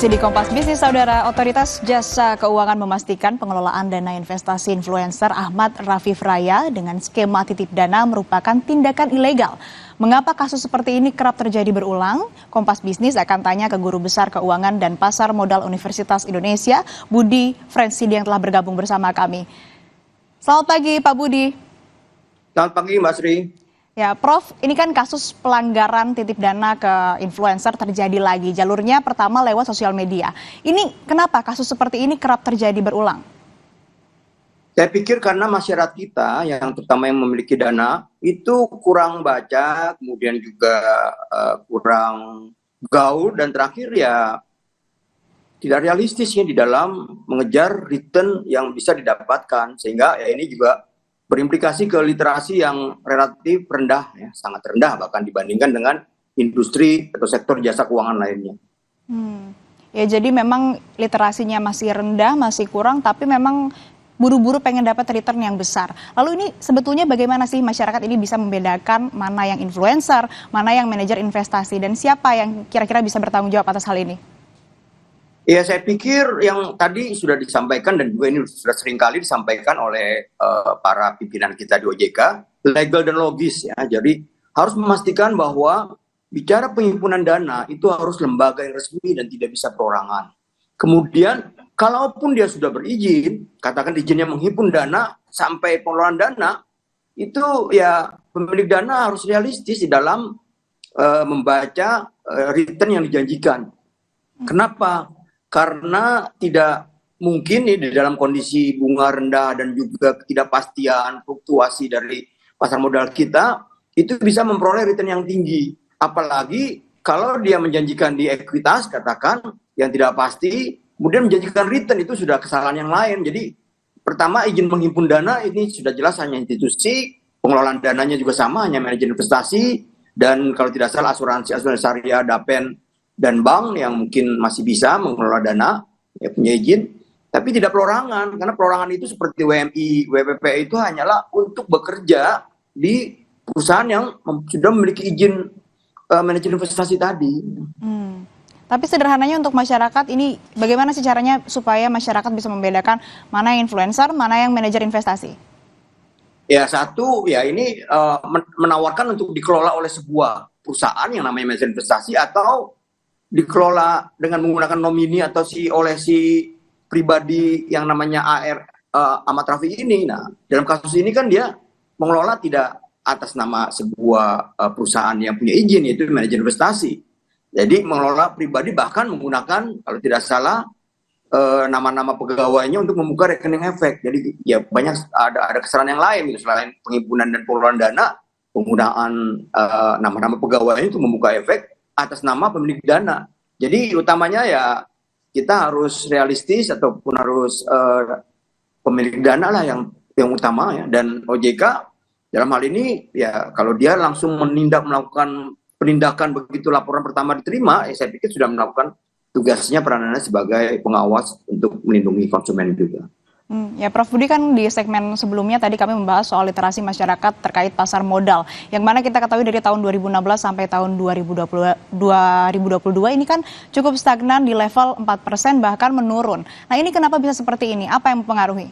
Masih di Kompas Bisnis, Saudara. Otoritas Jasa Keuangan memastikan pengelolaan dana investasi influencer Ahmad Rafif Raya dengan skema titip dana merupakan tindakan ilegal. Mengapa kasus seperti ini kerap terjadi berulang? Kompas Bisnis akan tanya ke Guru Besar Keuangan dan Pasar Modal Universitas Indonesia, Budi Frensidi, yang telah bergabung bersama kami. Selamat pagi, Pak Budi. Selamat pagi, Mbak Sri. Ya, Prof, ini kan kasus pelanggaran titip dana ke influencer terjadi lagi. Jalurnya pertama lewat sosial media. Ini kenapa kasus seperti ini kerap terjadi berulang? Saya pikir karena masyarakat kita yang terutama yang memiliki dana itu kurang baca, kemudian juga kurang gaul, dan terakhir ya tidak realistis ya di dalam mengejar return yang bisa didapatkan, sehingga ya ini juga berimplikasi ke literasi yang relatif rendah, ya, sangat rendah bahkan dibandingkan dengan industri atau sektor jasa keuangan lainnya. Ya, jadi memang literasinya masih rendah, masih kurang, tapi memang buru-buru pengen dapat return yang besar. Lalu ini sebetulnya bagaimana sih masyarakat ini bisa membedakan mana yang influencer, mana yang manajer investasi, dan siapa yang kira-kira bisa bertanggung jawab atas hal ini? Ya, saya pikir yang tadi sudah disampaikan dan juga ini sudah seringkali disampaikan oleh para pimpinan kita di OJK, legal dan logis ya. Jadi harus memastikan bahwa bicara penghimpunan dana itu harus lembaga yang resmi dan tidak bisa perorangan. Kemudian kalaupun dia sudah berizin, katakan izinnya menghimpun dana sampai pengelolaan dana, itu ya pemilik dana harus realistis di dalam membaca return yang dijanjikan. Kenapa? Karena tidak mungkin nih di dalam kondisi bunga rendah dan juga ketidakpastian fluktuasi dari pasar modal kita itu bisa memperoleh return yang tinggi. Apalagi kalau dia menjanjikan di ekuitas, katakan yang tidak pasti, kemudian menjanjikan return, itu sudah kesalahan yang lain. Jadi pertama, izin menghimpun dana ini sudah jelas hanya institusi, pengelolaan dananya juga sama, hanya manajer investasi, dan kalau tidak salah asuransi syariah, dapen, dan bank yang mungkin masih bisa mengelola dana, ya punya izin, tapi tidak perorangan, karena perorangan itu seperti WMI, WPP itu hanyalah untuk bekerja di perusahaan yang sudah memiliki izin manajer investasi tadi. Tapi sederhananya untuk masyarakat ini, bagaimana sih caranya supaya masyarakat bisa membedakan mana yang influencer, mana yang manajer investasi? Ya, satu, ya ini menawarkan untuk dikelola oleh sebuah perusahaan yang namanya manajer investasi, atau dikelola dengan menggunakan nomini atau oleh si pribadi yang namanya Ahmad Raffi ini. Nah, dalam kasus ini kan dia mengelola tidak atas nama sebuah perusahaan yang punya izin, yaitu manajer investasi. Jadi mengelola pribadi, bahkan menggunakan kalau tidak salah nama-nama pegawainya untuk membuka rekening efek. Jadi ya banyak ada kesalahan yang lain gitu, selain penghimpunan dan pengelolaan dana, penggunaan nama-nama pegawainya untuk membuka efek atas nama pemilik dana. Jadi utamanya ya kita harus realistis ataupun harus pemilik dana lah yang utama ya. Dan OJK dalam hal ini ya kalau dia langsung melakukan penindakan begitu laporan pertama diterima, ya saya pikir sudah melakukan tugasnya, peranannya sebagai pengawas untuk melindungi konsumen juga. Ya, Prof Budi, kan di segmen sebelumnya tadi kami membahas soal literasi masyarakat terkait pasar modal, yang mana kita ketahui dari tahun 2016 sampai tahun 2022 ini kan cukup stagnan di level 4%, bahkan menurun. Nah, ini kenapa bisa seperti ini? Apa yang mempengaruhi?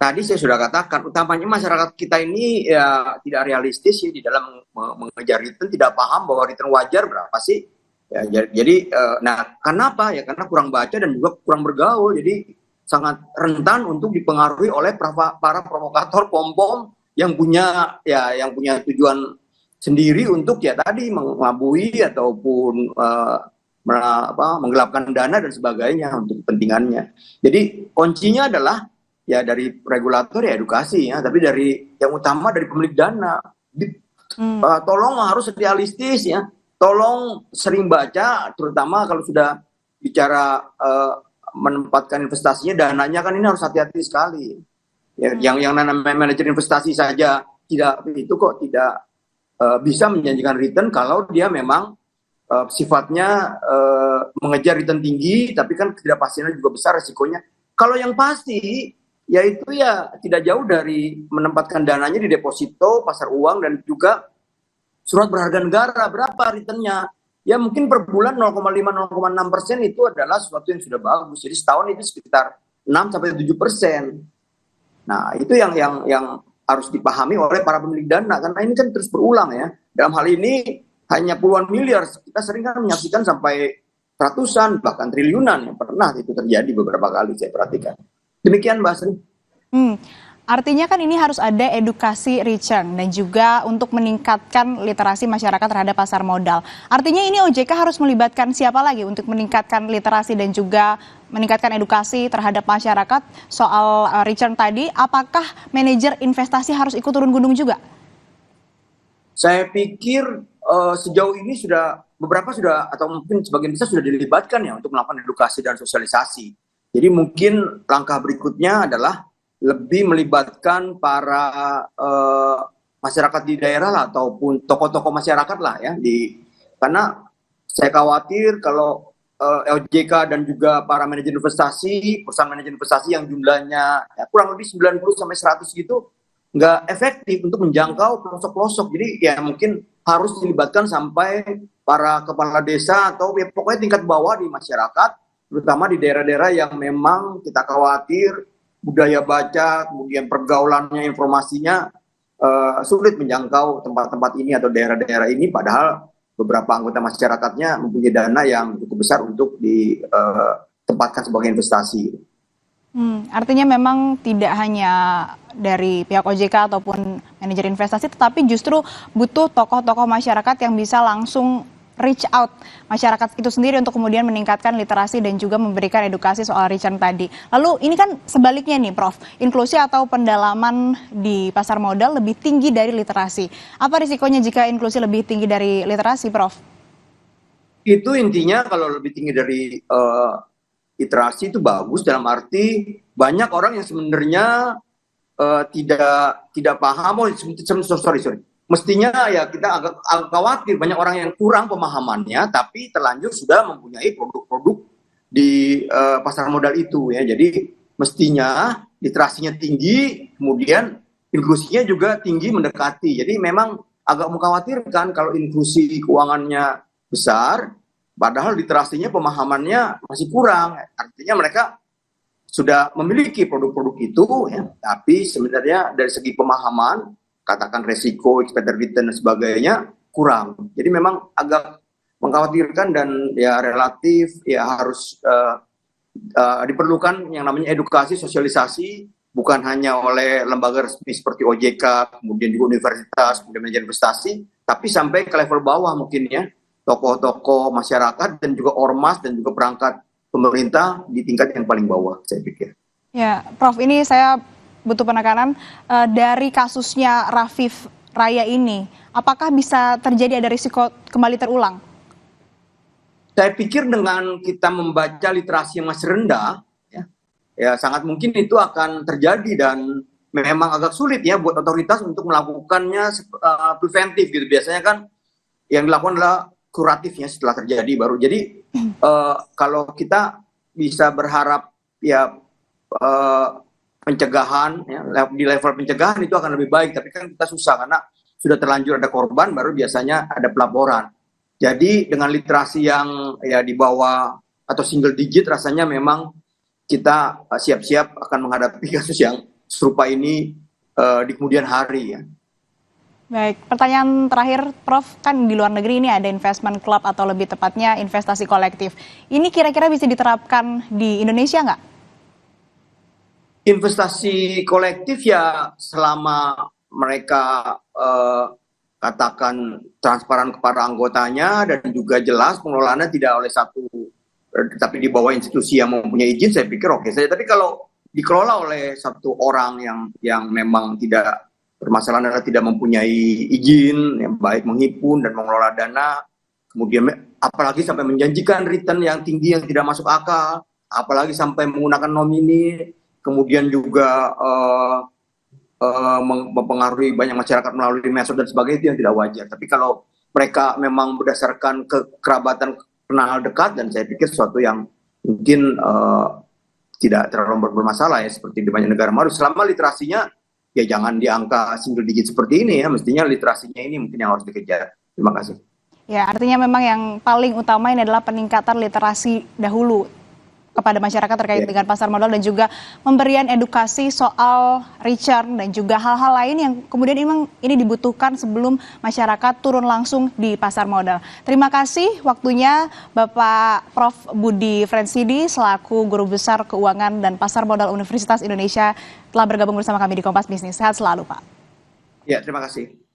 Tadi saya sudah katakan, utamanya masyarakat kita ini ya tidak realistis ya di dalam mengejar return, tidak paham bahwa return wajar berapa sih. Ya, jadi, nah kenapa? Ya karena kurang baca dan juga kurang bergaul, jadi sangat rentan untuk dipengaruhi oleh para provokator pom-pom yang punya tujuan sendiri untuk ya tadi mengelabui ataupun menggelapkan dana dan sebagainya untuk kepentingannya. Jadi kuncinya adalah ya dari regulator ya edukasi ya, tapi dari yang utama dari pemilik dana. Tolong harus realistis ya, tolong sering baca, terutama kalau sudah bicara menempatkan investasinya, dananya kan ini harus hati-hati sekali. Ya, yang namanya manajer investasi saja tidak bisa menjanjikan return kalau dia memang sifatnya mengejar return tinggi, tapi kan ketidakpastiannya juga besar resikonya. Kalau yang pasti, yaitu ya tidak jauh dari menempatkan dananya di deposito, pasar uang, dan juga surat berharga negara. Berapa returnnya? ya mungkin per bulan 0,5-0,6% itu adalah sesuatu yang sudah bagus. Jadi setahun itu sekitar 6-7%. Nah, itu yang harus dipahami oleh para pemilik dana, karena ini kan terus berulang ya. Dalam hal ini hanya puluhan miliar, kita sering kan menyaksikan sampai ratusan bahkan triliunan, yang pernah itu terjadi beberapa kali saya perhatikan. Demikian Mbak Sri. Artinya kan ini harus ada edukasi return dan juga untuk meningkatkan literasi masyarakat terhadap pasar modal. Artinya ini OJK harus melibatkan siapa lagi untuk meningkatkan literasi dan juga meningkatkan edukasi terhadap masyarakat soal return tadi. Apakah manajer investasi harus ikut turun gunung juga? Saya pikir sejauh ini beberapa sudah atau mungkin sebagian besar sudah dilibatkan ya untuk melakukan edukasi dan sosialisasi. Jadi mungkin langkah berikutnya adalah lebih melibatkan para masyarakat di daerah lah, ataupun tokoh-tokoh masyarakat lah ya, karena saya khawatir kalau OJK dan juga para manajer investasi, perusahaan manajer investasi yang jumlahnya ya, kurang lebih 90-100 gitu, nggak efektif untuk menjangkau pelosok-pelosok. Jadi ya mungkin harus dilibatkan sampai para kepala desa atau ya, pokoknya tingkat bawah di masyarakat, terutama di daerah-daerah yang memang kita khawatir budaya baca, kemudian pergaulannya, informasinya sulit menjangkau tempat-tempat ini atau daerah-daerah ini, padahal beberapa anggota masyarakatnya mempunyai dana yang cukup besar untuk ditempatkan sebagai investasi. Artinya memang tidak hanya dari pihak OJK ataupun manajer investasi, tetapi justru butuh tokoh-tokoh masyarakat yang bisa langsung reach out masyarakat itu sendiri untuk kemudian meningkatkan literasi dan juga memberikan edukasi soal return tadi. Lalu ini kan sebaliknya nih Prof, inklusi atau pendalaman di pasar modal lebih tinggi dari literasi. Apa risikonya jika inklusi lebih tinggi dari literasi, Prof? Itu intinya kalau lebih tinggi dari literasi itu bagus, dalam arti banyak orang yang sebenarnya tidak paham. Sorry. Mestinya ya kita agak khawatir banyak orang yang kurang pemahamannya, tapi terlanjur sudah mempunyai produk-produk di pasar modal itu ya. Jadi mestinya literasinya tinggi, kemudian inklusinya juga tinggi mendekati. Jadi memang agak mengkhawatirkan kalau inklusi keuangannya besar, padahal literasinya pemahamannya masih kurang. Artinya mereka sudah memiliki produk-produk itu ya, tapi sebenarnya dari segi pemahaman, katakan resiko, expected return dan sebagainya kurang. Jadi memang agak mengkhawatirkan dan ya relatif ya harus diperlukan yang namanya edukasi, sosialisasi, bukan hanya oleh lembaga resmi seperti OJK, kemudian juga universitas, kemudian manajer investasi, tapi sampai ke level bawah mungkin ya, tokoh-tokoh masyarakat dan juga ormas dan juga perangkat pemerintah di tingkat yang paling bawah, saya pikir. Ya, Prof, ini saya butuh penekanan dari kasusnya Rafif Raya ini, apakah bisa terjadi ada risiko kembali terulang? Saya pikir dengan kita membaca literasi yang masih rendah, ya sangat mungkin itu akan terjadi dan memang agak sulit ya buat otoritas untuk melakukannya preventif gitu. Biasanya kan yang dilakukan adalah kuratifnya setelah terjadi baru. Jadi kalau kita bisa berharap ya pencegahan ya, di level pencegahan itu akan lebih baik, tapi kan kita susah karena sudah terlanjur ada korban baru biasanya ada pelaporan. Jadi dengan literasi yang ya di bawah atau single digit rasanya memang kita siap-siap akan menghadapi kasus yang serupa ini di kemudian hari ya. Baik, pertanyaan terakhir Prof, kan di luar negeri ini ada investment club atau lebih tepatnya investasi kolektif. Ini kira-kira bisa diterapkan di Indonesia nggak? Investasi kolektif ya selama mereka katakan transparan kepada anggotanya dan juga jelas pengelolaannya tidak oleh satu, tapi di bawah institusi yang mempunyai izin, saya pikir oke saja. Tapi kalau dikelola oleh satu orang yang memang tidak, permasalahan adalah tidak mempunyai izin yang baik menghimpun dan mengelola dana, kemudian apalagi sampai menjanjikan return yang tinggi yang tidak masuk akal, apalagi sampai menggunakan nomini, kemudian juga mempengaruhi banyak masyarakat melalui medsos dan sebagainya, itu yang tidak wajar. Tapi kalau mereka memang berdasarkan kekerabatan kenal dekat, dan saya pikir sesuatu yang mungkin tidak terlalu bermasalah ya, seperti di banyak negara maju, selama literasinya ya jangan di angka single digit seperti ini ya, mestinya literasinya ini mungkin yang harus dikejar. Terima kasih. Ya, artinya memang yang paling utama ini adalah peningkatan literasi dahulu kepada masyarakat terkait dengan pasar modal dan juga pemberian edukasi soal return dan juga hal-hal lain yang kemudian memang ini dibutuhkan sebelum masyarakat turun langsung di pasar modal. Terima kasih waktunya Bapak Prof. Budi Frensidi selaku Guru Besar Keuangan dan Pasar Modal Universitas Indonesia telah bergabung bersama kami di Kompas Bisnis. Sehat selalu, Pak. Ya, terima kasih.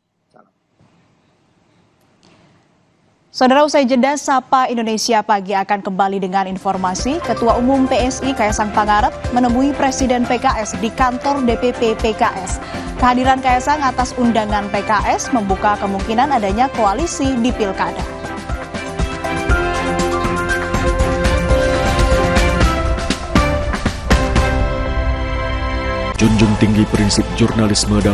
Saudara, usai jeda Sapa Indonesia Pagi akan kembali dengan informasi Ketua Umum PSI Kaesang Pangarep menemui Presiden PKS di kantor DPP PKS. Kehadiran Kaesang atas undangan PKS membuka kemungkinan adanya koalisi di Pilkada. Junjung tinggi prinsip jurnalisme dalam